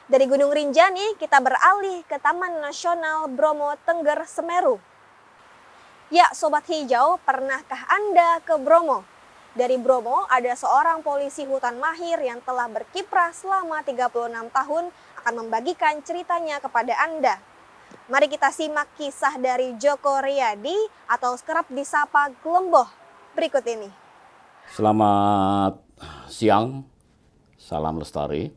Dari Gunung Rinjani kita beralih ke Taman Nasional Bromo Tengger Semeru. Ya, Sobat Hijau, pernahkah Anda ke Bromo? Dari Bromo ada seorang polisi hutan mahir yang telah berkiprah selama 36 tahun akan membagikan ceritanya kepada Anda. Mari kita simak kisah dari Joko Riyadi atau kerap disapa Glemboh berikut ini. Selamat siang, salam lestari.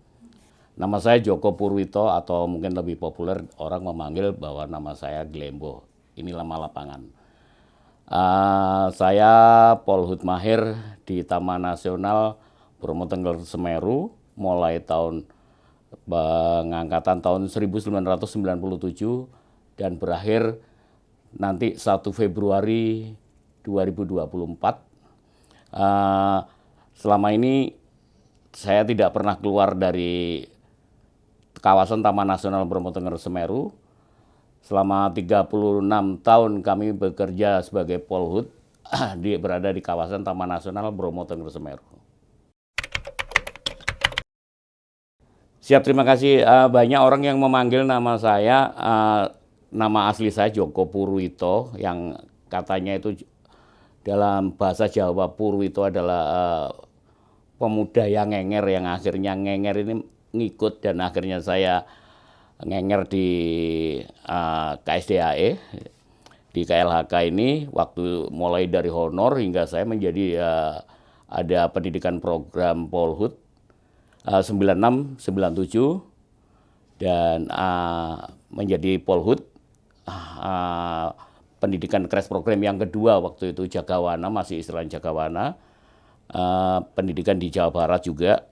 Nama saya Joko Purwito atau mungkin lebih populer orang memanggil bahwa nama saya Glemboh. Ini nama lapangan. Saya Polhut Mahir di Taman Nasional Bromo Tengger Semeru mulai tahun pengangkatan tahun 1997 dan berakhir nanti 1 Februari 2024. Selama ini saya tidak pernah keluar dari kawasan Taman Nasional Bromo Tengger Semeru. Selama 36 tahun kami bekerja sebagai Polhut berada di kawasan Taman Nasional Bromo Tengger Semeru. Siap, terima kasih. Banyak orang yang memanggil nama saya, nama asli saya Joko Purwito, yang katanya itu dalam bahasa Jawa Purwito adalah pemuda yang ngenger, yang akhirnya ngenger ini ngikut dan akhirnya saya ngenger di KSDAE, di KLHK ini waktu mulai dari honor hingga saya menjadi ada pendidikan program Polhut 96, 97 dan menjadi Polhut pendidikan crash program yang kedua waktu itu Jagawana, masih istilahnya Jagawana, pendidikan di Jawa Barat juga.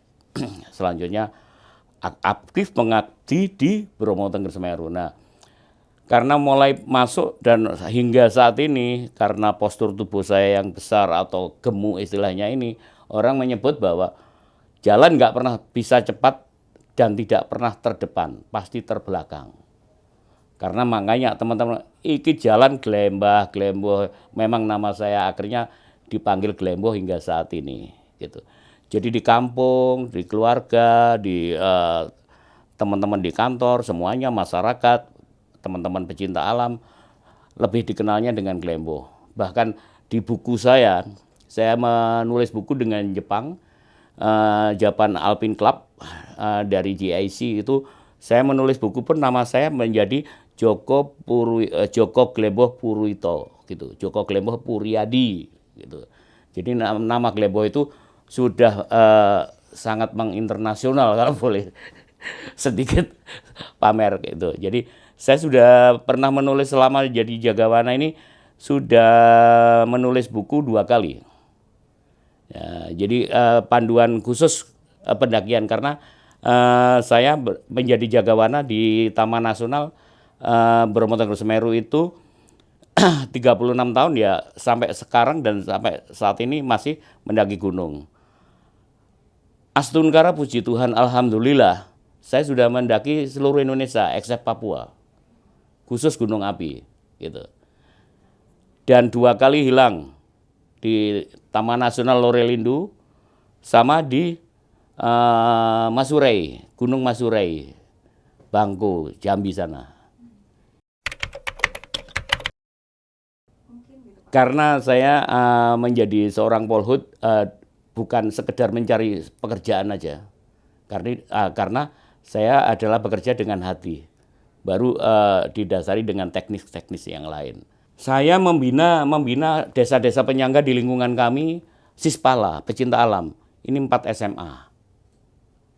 Selanjutnya aktif mengabdi di Bromo Tengger Semeru. Nah, karena mulai masuk dan hingga saat ini karena postur tubuh saya yang besar atau gemuk istilahnya ini, orang menyebut bahwa jalan nggak pernah bisa cepat dan tidak pernah terdepan, pasti terbelakang. Karena makanya teman-teman, iki jalan Glemboh, memang nama saya akhirnya dipanggil Glemboh hingga saat ini, gitu. Jadi di kampung, di keluarga, di teman-teman di kantor, semuanya masyarakat, teman-teman pecinta alam, lebih dikenalnya dengan Glemboh. Bahkan di buku saya menulis buku dengan Jepang, Japan Alpine Club dari GIC itu, saya menulis buku pun nama saya menjadi Joko Glemboh Purwito, gitu. Joko Glemboh Puryadi, gitu. Jadi nama Glemboh itu sudah sangat menginternasional kalau boleh sedikit pamer gitu. Jadi saya sudah pernah menulis selama jadi Jagawana ini sudah menulis buku 2 kali. Ya, jadi panduan khusus pendakian karena saya menjadi Jagawana di Taman Nasional Bromo Tengger Semeru itu 36 tahun ya, sampai sekarang dan sampai saat ini masih mendaki gunung. Astunkara puji Tuhan, alhamdulillah, saya sudah mendaki seluruh Indonesia except Papua, khusus Gunung Api, gitu. Dan 2 kali hilang di Taman Nasional Lorelindu sama di Masurai, Gunung Masurai, Bangko, Jambi sana. Karena saya menjadi seorang Polhut bukan sekedar mencari pekerjaan aja, karena saya adalah bekerja dengan hati, baru didasari dengan teknis-teknis yang lain. Saya membina desa-desa penyangga di lingkungan kami, Sispala, pecinta alam, ini 4 SMA.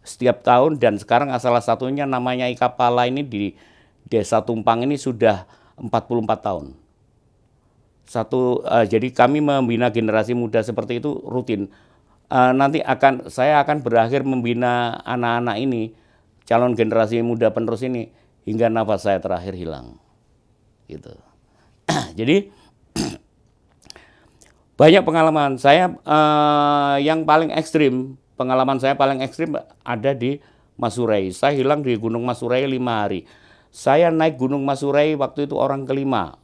Setiap tahun dan sekarang salah satunya namanya Ikapala ini di Desa Tumpang ini sudah 44 tahun. Jadi kami membina generasi muda seperti itu rutin. Nanti saya akan berakhir membina anak-anak ini, calon generasi muda penerus ini hingga nafas saya terakhir hilang, gitu. Jadi banyak pengalaman saya pengalaman saya paling ekstrim ada di Masurai. Saya hilang di Gunung Masurai 5 hari. Saya naik Gunung Masurai waktu itu orang kelima.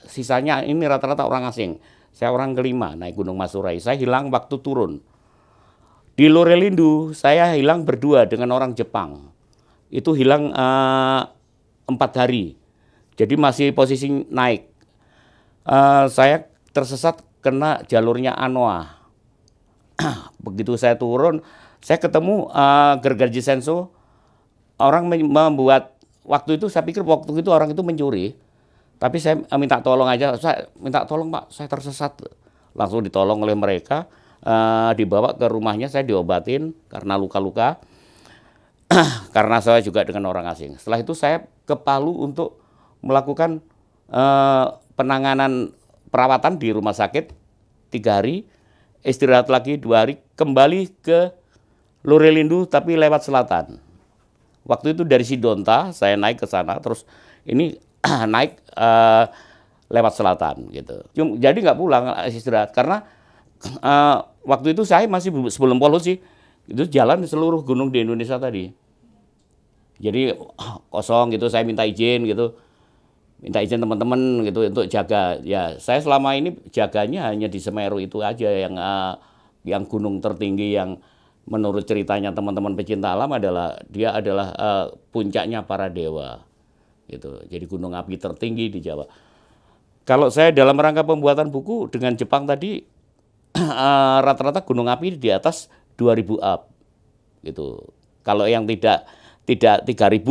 Sisanya ini rata-rata orang asing. Saya orang kelima naik Gunung Masurai. Saya hilang waktu turun. Di Lorelindu saya hilang berdua dengan orang Jepang. Itu hilang 4 hari. Jadi masih posisi naik. Saya tersesat kena jalurnya Anoa. Begitu saya turun, saya ketemu Gergaji Senso. Orang membuat, waktu itu saya pikir waktu itu orang itu mencuri. Tapi saya minta tolong aja, saya minta tolong Pak, saya tersesat. Langsung ditolong oleh mereka, dibawa ke rumahnya, saya diobatin karena luka-luka. Karena saya juga dengan orang asing. Setelah itu saya ke Palu untuk melakukan penanganan perawatan di rumah sakit 3 hari, istirahat lagi 2 hari, kembali ke Lorelindu tapi lewat selatan. Waktu itu dari Sidonta saya naik ke sana, terus ini naik lewat selatan gitu. Jadi nggak pulang istirahat karena waktu itu saya masih sebelum polusi itu jalan di seluruh gunung di Indonesia tadi. Jadi kosong gitu, saya minta izin gitu, minta izin teman-teman gitu untuk jaga. Ya saya selama ini jaganya hanya di Semeru itu aja yang gunung tertinggi yang menurut ceritanya teman-teman pecinta alam adalah dia adalah puncaknya para dewa. Gitu. Jadi gunung api tertinggi di Jawa. Kalau saya dalam rangka pembuatan buku dengan Jepang tadi rata-rata gunung api di atas 2000 up gitu. Kalau yang tidak 3000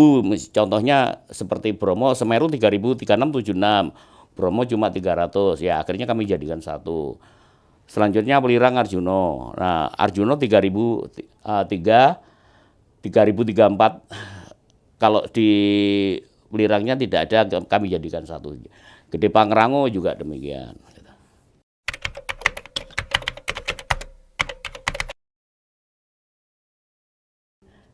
contohnya seperti Bromo, Semeru 3000, 3676, Bromo cuma 300. Ya akhirnya kami jadikan satu. Selanjutnya Welirang Arjuno. Nah, Arjuno 3003, 3034. Kalau di Welirangnya tidak ada, kami jadikan satu. Gede Pangrango juga demikian.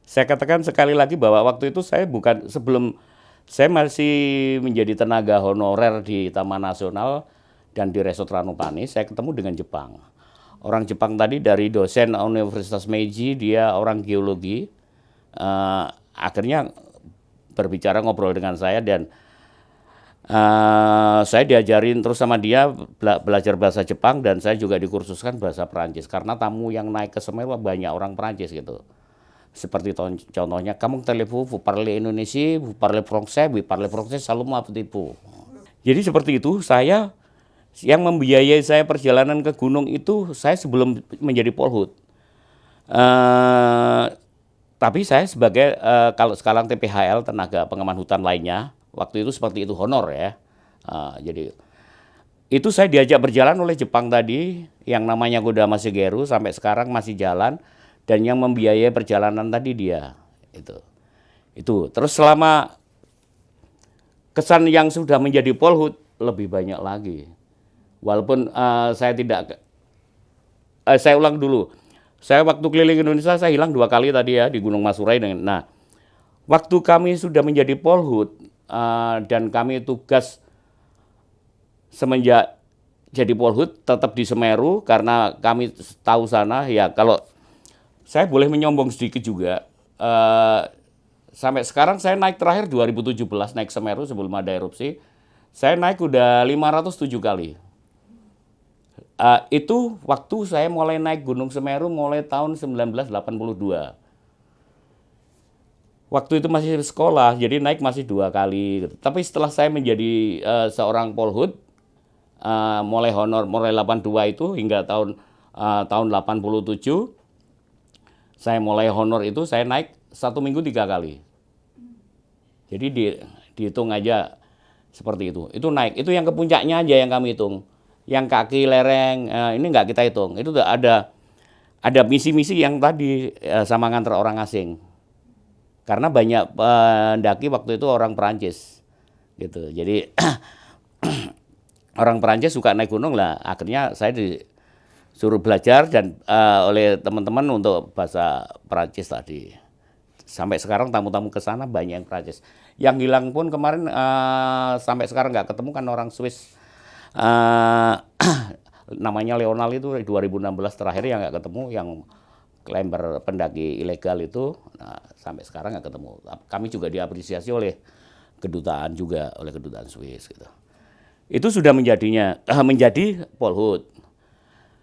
Saya katakan sekali lagi bahwa waktu itu saya bukan, sebelum saya masih menjadi tenaga honorer di Taman Nasional dan di Resort Ranupani, saya ketemu dengan Jepang. Orang Jepang tadi dari dosen Universitas Meiji, dia orang geologi. Akhirnya berbicara, ngobrol dengan saya, dan saya diajarin terus sama dia belajar bahasa Jepang, dan saya juga dikursuskan bahasa Perancis karena tamu yang naik ke Semeru banyak orang Perancis gitu. Seperti contohnya, kamu telepon, vous parlez Indonesia, vous parlez français, seulement petit peu. Jadi seperti itu, saya yang membiayai saya perjalanan ke gunung itu saya sebelum menjadi Polhut. Tapi saya sebagai kalau sekarang TPHL, tenaga pengaman hutan lainnya, waktu itu seperti itu, honor ya. Jadi itu saya diajak berjalan oleh Jepang tadi, yang namanya Kodama Shigeru, sampai sekarang masih jalan, dan yang membiayai perjalanan tadi dia. Itu. Terus selama kesan yang sudah menjadi Polhut lebih banyak lagi. Walaupun saya tidak, saya ulang dulu. Saya waktu keliling Indonesia saya hilang 2 kali tadi ya di Gunung Masurai. Nah, waktu kami sudah menjadi Polhut dan kami tugas semenjak jadi Polhut tetap di Semeru karena kami tahu sana ya. Kalau saya boleh menyombong sedikit juga, sampai sekarang saya naik terakhir 2017 naik Semeru sebelum ada erupsi. Saya naik udah 507 kali. Itu waktu saya mulai naik Gunung Semeru mulai tahun 1982. Waktu itu masih sekolah, jadi naik masih 2 kali. Tapi setelah saya menjadi seorang Polhut, mulai honor, mulai 82 itu hingga tahun 87, saya mulai honor itu saya naik 1 minggu 3 kali. Jadi dihitung aja seperti itu. Itu naik, itu yang ke puncaknya aja yang kami hitung. Yang kaki lereng ini nggak kita hitung. Itu ada misi-misi yang tadi sama nganter orang asing. Karena banyak pendaki waktu itu orang Perancis gitu. Jadi orang Perancis suka naik gunung lah. Akhirnya saya disuruh belajar dan oleh teman-teman untuk bahasa Perancis tadi. Sampai sekarang tamu-tamu ke sana banyak yang Perancis. Yang hilang pun kemarin sampai sekarang nggak ketemu kan orang Swiss. Namanya Leonal itu 2016 terakhir yang nggak ketemu, yang climber pendaki ilegal itu. Nah, sampai sekarang nggak ketemu. Kami juga diapresiasi oleh kedutaan juga, oleh kedutaan Swiss gitu. Itu sudah menjadi Polhut.